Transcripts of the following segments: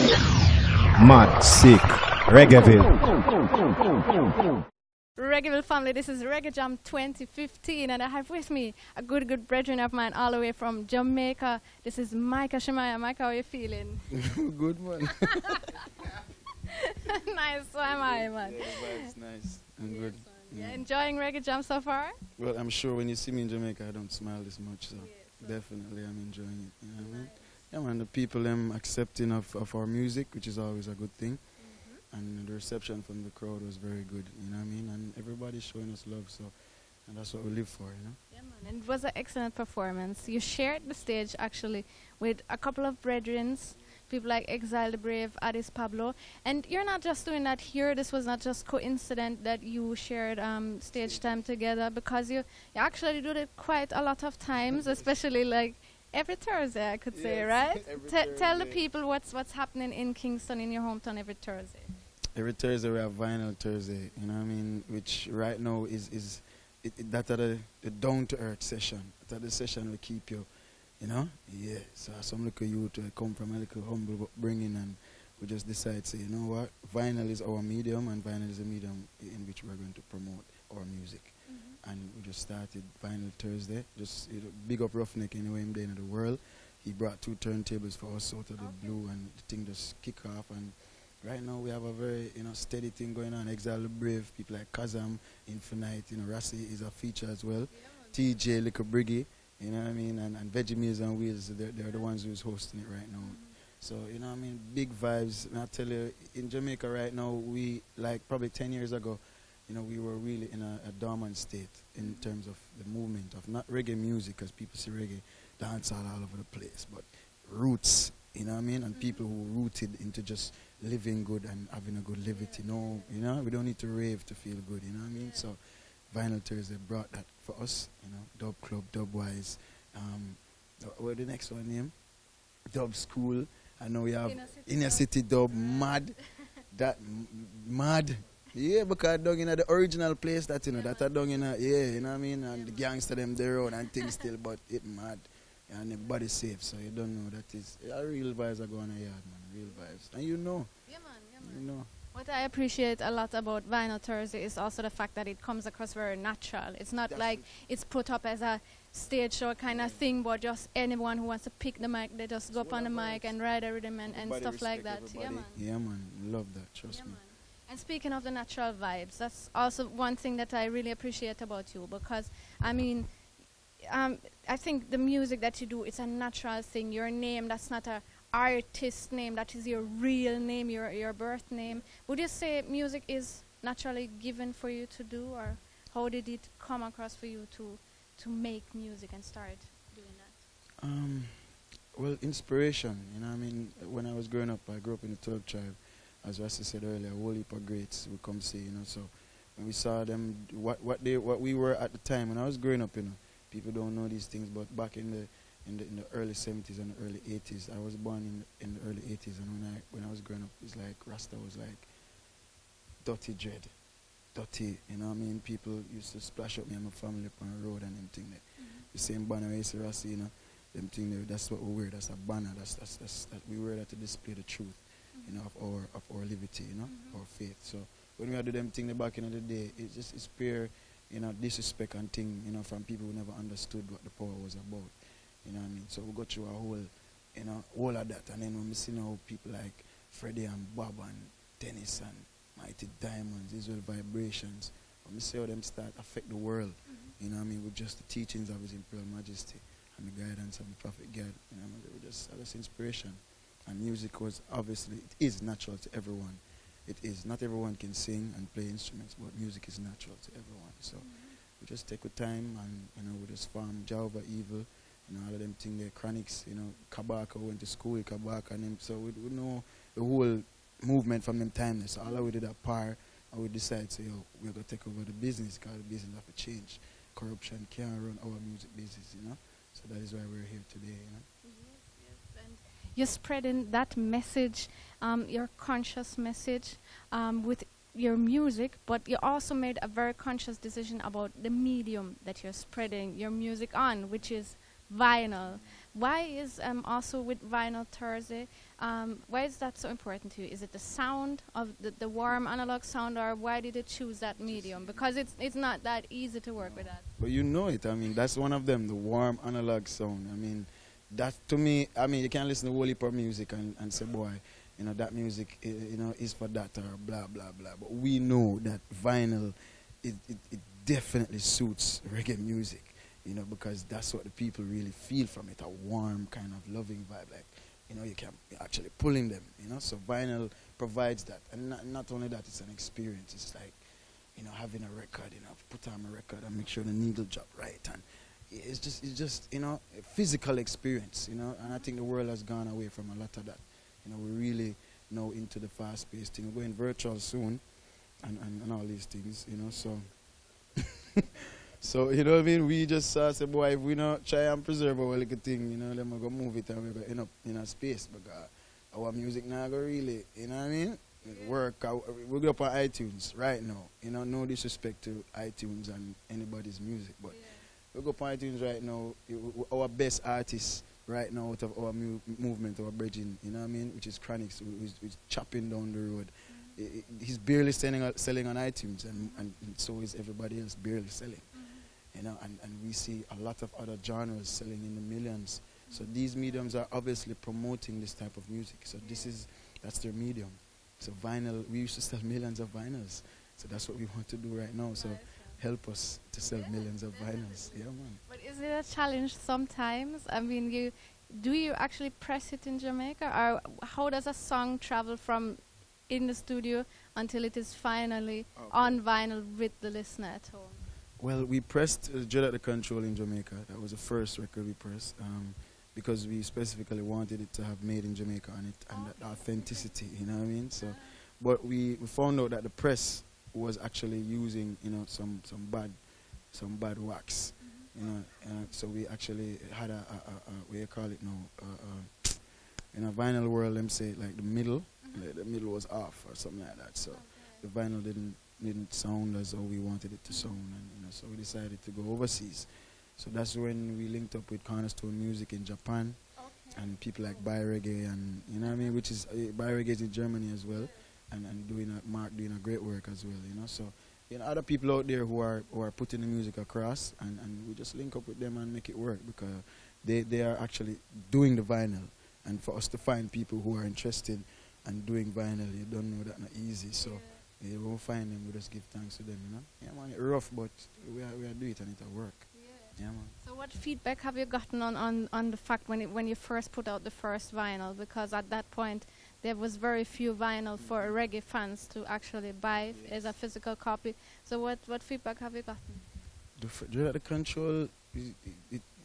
Mad Sick Reggaeville. Reggaeville family, this is Reggae Jam 2015 and I have with me a good brethren of mine all the way from Jamaica. This is Micah, Shemaiah. Micah, how are you feeling? Good one. Nice, so am I, man. Yeah, the vibe's nice and good. Yeah, enjoying Reggae Jam so far? Well, I'm sure when you see me in Jamaica, I don't smile this much, so Yes, definitely I'm enjoying it. You know what I mean? Yeah, man, the people accepting of our music, which is always a good thing. And the reception from the crowd was very good, you know what I mean? And everybody's showing us love, so, and that's what we live for, you know? Yeah, man. And it was an excellent performance. You shared the stage actually with a couple of brethrens, people like Exile the Brave, Addis Pablo. And you're not just doing that here. This was not just coincident that you shared stage time together, because you actually do it quite a lot of times, especially like every Thursday, I could say, right? Tell the people what's happening in Kingston, in your hometown, every Thursday. Every Thursday we have Vinyl Thursday, you know what I mean? Which right now is that the down-to-earth session. That the session will keep you, you know? Yeah, so some little youth come from a little humble upbringing and we just decide, say, you know what? Vinyl is our medium and vinyl is a medium in which we're going to promote our music. And we just started Vinyl Thursday. Just big up Roughneck anyway in the world. He brought 2 turntables for us out of the blue and the thing just kick off. And right now we have a very steady thing going on. Exile the Brave, people like Kazam, Infinite, Rassi is a feature as well. Yeah. TJ, Liquor Briggy, you know what I mean? And Veggie Meals on Wheels, they're the ones who's hosting it right now. So, you know what I mean? Big vibes. And I tell you, in Jamaica right now, we, like probably 10 years ago, we were really in a dormant state in terms of the movement of not reggae music, because people see reggae dance all over the place, but roots, you know what I mean? And people who rooted into just living good and having a good levity. We don't need to rave to feel good, you know what I mean? So Vinyl Thursday brought that for us, Dub Club, Dub Wise, what the next one name? Dub School. I know we have Inner City Dub, Mad, Mad. Yeah, because down in the original place that, that are down in you know what I mean? And the gangster them there on and things still, but it mad. And the body safe, so you don't know that is, real vibes are going on yard, man, real vibes. And you know. Yeah, man, yeah, man. You know. What I appreciate a lot about Vinyl Thursday is also the fact that it comes across very natural. It's not like it's put up as a stage show kind of thing, but just anyone who wants to pick the mic, they just go up on the mic and ride a rhythm and stuff like that. Yeah, man. Yeah, man, love that, trust me. Man. And speaking of the natural vibes, that's also one thing that I really appreciate about you, because, I mean, I think the music that you do, it's a natural thing. Your name, that's not an artist name, that is your real name, your birth name. Would you say music is naturally given for you to do, or how did it come across for you to make music and start doing that? Well, inspiration, I mean, when I was growing up, I grew up in the 12th tribe. As Rassi said earlier, a whole heap of greats would come see, so when we saw them, what we were at the time when I was growing up, people don't know these things, but back in the early 70s and the early 80s, I was born in the early 80s, and when I was growing up, it's like Rasta was like dirty dread, dirty, you know what I mean? People used to splash up me and my family up on the road and them thing there. The same banner I see Rassi, them thing there, that's what we wear, that's a banner, that we wear that to display the truth. Of our liberty, our faith. So when we do them thing back in the day, it's pure, disrespect and thing, from people who never understood what the power was about. You know what I mean? So we go through a whole, all of that, and then when we see now people like Freddie and Bob and Dennis and Mighty Diamonds, Israel Vibrations, when we see how them start affect the world, you know what I mean, with just the teachings of His Imperial Majesty and the guidance of the Prophet God, they were just inspiration. And music was obviously, it is natural to everyone. It is. Not everyone can sing and play instruments, but music is natural to everyone. So we just take our time and, we just farm Java, Evil, all of them things there, Chronics, Kabaka, went to school with Kabaka and them. So we know the whole movement from them timeless. So all we did at par, and we decided, so, we're going to take over the business, because the business have to change. Corruption can't run our music business, So that is why we're here today, You're spreading that message, your conscious message with your music, but you also made a very conscious decision about the medium that you're spreading your music on, which is vinyl. why is also with Vinyl Thursday, why is that so important to you? Is it the sound of the warm analog sound, or why did you choose that medium? Because it's not that easy to work with that. But you know it. I mean, that's one of them, the warm analog sound. I mean, that to me, I mean, you can listen to whole heap of music and say, boy, you know, that music, you know, is for that or blah, blah, blah. But we know that vinyl, it definitely suits reggae music, you know, because that's what the people really feel from it, a warm kind of loving vibe. Like, you know, you can actually pull in them, you know. So vinyl provides that. And not only that, it's an experience. It's like, you know, having a record, you know, put on a record and make sure the needle drop right. And it's just, you know, a physical experience, you know. And I think the world has gone away from a lot of that. You know, we're really now into the fast-paced thing. We're going virtual soon and all these things, you know, so. So, you know what I mean? We just say, boy, if we not try and preserve our little thing, you know, then we're going to move it and we're going to end up in a space because our music now go really, you know what I mean? Work out. We go up on iTunes right now. You know, no disrespect to iTunes and anybody's music, but we go up on iTunes right now. Our best artists right now out of our movement, our bridging, you know what I mean? Which is Chronix, who's chopping down the road. He's barely selling on iTunes, and so is everybody else barely selling. You know, and we see a lot of other genres selling in the millions. So these mediums are obviously promoting this type of music. So that's their medium. So vinyl, we used to sell millions of vinyls. So that's what we want to do right now. So help us to sell millions of vinyls. Yeah, man. But is it a challenge sometimes? I mean, do you actually press it in Jamaica, or how does a song travel from in the studio until it is finally on vinyl with the listener at home? Well, we pressed Dread at the Control in Jamaica. That was the first record we pressed because we specifically wanted it to have made in Jamaica on it and that authenticity, you know what I mean? So, but we found out that the press was actually using, you know, some bad wax, you know. So we actually had what do you call it now? In a vinyl world, let me say like the middle was off or something like that. So the vinyl didn't sound as though we wanted it to sound, and you know, so we decided to go overseas. So that's when we linked up with Cornerstone Music in Japan, and people like Buy Reggae, and you know what I mean, which is Buy Reggae is in Germany as well, and Mark doing a great work as well, you know. So you know, other people out there who are putting the music across, and we just link up with them and make it work because they are actually doing the vinyl, and for us to find people who are interested and doing vinyl, you don't know that not easy. So. Yeah, we won't find them, we just give thanks to them, you know. Yeah, man, it's rough, but we are doing it and it'll work. Yeah, man. So what feedback have you gotten on the fact when you first put out the first vinyl? Because at that point, there was very few vinyl for reggae fans to actually buy as a physical copy. So what feedback have you gotten? The Control,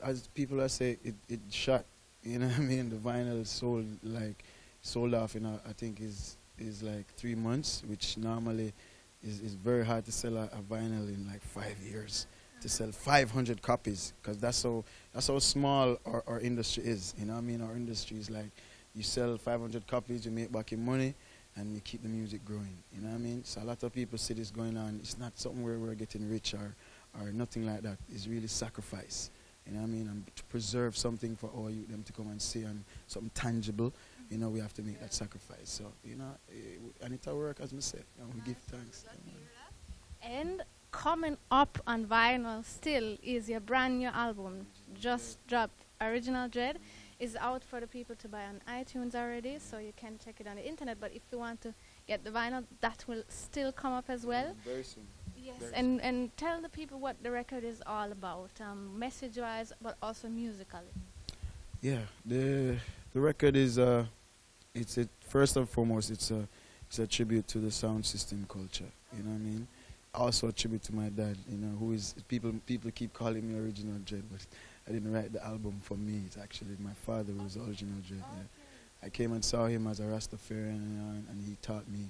as people are saying, it shot, you know what I mean? The vinyl sold off in, I think is like 3 months, which normally is very hard to sell a vinyl in like 5 years. To sell 500 copies, because that's how small our industry is. You know what I mean? Our industry is like you sell 500 copies, you make back your money, and you keep the music growing. You know what I mean? So a lot of people see this going on. It's not something where we're getting rich or nothing like that. It's really sacrifice. You know what I mean? And to preserve something for all you them to come and see, and something tangible. You know, we have to make that sacrifice. So, you know, and it'll work, as I said. You know, we give thanks. And coming up on vinyl still is your brand new album, just dropped. Original Dread is out for the people to buy on iTunes already, so you can check it on the internet. But if you want to get the vinyl, that will still come up as well. Very soon. Yes, and tell the people what the record is all about, message-wise, but also musically. Yeah, the record is first and foremost it's a tribute to the sound system culture. You know what I mean? Also a tribute to my dad. You know, who is people keep calling me Original Dread, but I didn't write the album for me. It's actually my father who was Original Dread. Yeah. I came and saw him as a Rastafarian, you know, and he taught me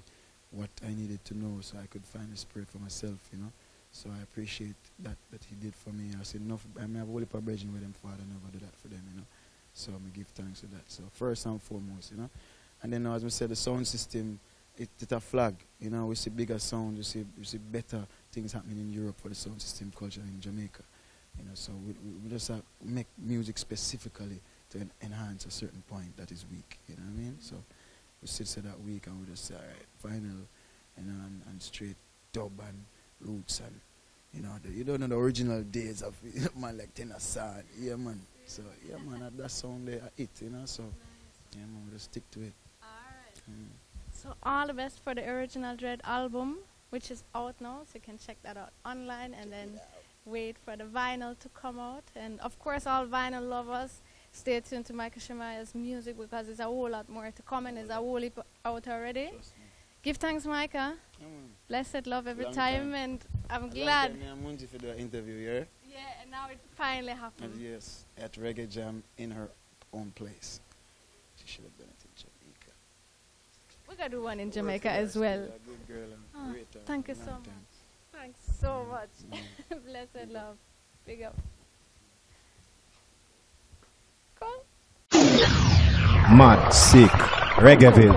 what I needed to know so I could find the spirit for myself. You know, so I appreciate that he did for me. I said, enough. I have a whole heap of brethren with them, father never do that for them. You know. So I give thanks to that. So first and foremost, you know. And then as we said, the sound system, it's a flag. You know, we see bigger sound, we see better things happening in Europe for the sound system culture in Jamaica. You know, so we just make music specifically to enhance a certain point that is weak. You know what I mean? So we sit that week and we just say, all right, final, you know, and straight dub and roots and, you know, you don't know the original days of man like Tenor San. Yeah, man. So, yeah, man, that sound there, it, you know, so, yeah, man, we just stick to it. Alright. So, all the best for the Original Dread album, which is out now, so you can check that out online and then wait for the vinyl to come out. And, of course, all vinyl lovers, stay tuned to Micah Shemaiah's music because there's a whole lot more to come and there's a whole heap out already. Give thanks, Micah. Blessed love every time, and I'm glad. I'm for the interview, yeah? Yeah, and now it finally happened. And yes, at Reggae Jam in her own place. She should have done it in Jamaica. We're going to do one in Jamaica as well. Good girl and great, thank you so much. Thanks so much. Blessed love. Big up. Cool. Mad, sick, Reggaeville.